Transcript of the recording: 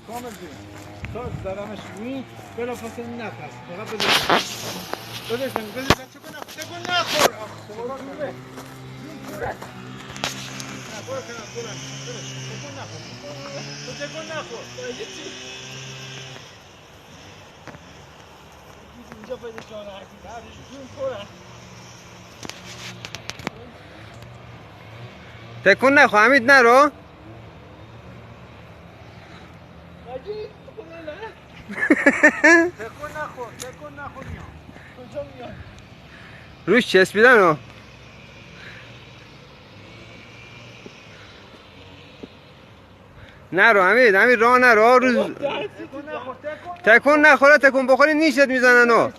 کامل بیرون تا دارمش روی بلا فاصله نفس فقط بذار چکن نخور چکن نخور اینجا پیدا شانه جون خورم تکون نخور حمید نرو تکون نخور میام کجا میام روش چسبیدن ها نرو حمید راه نرو روز تکون نخور تکون نخوره تکون بخوری نیشت میزنن ها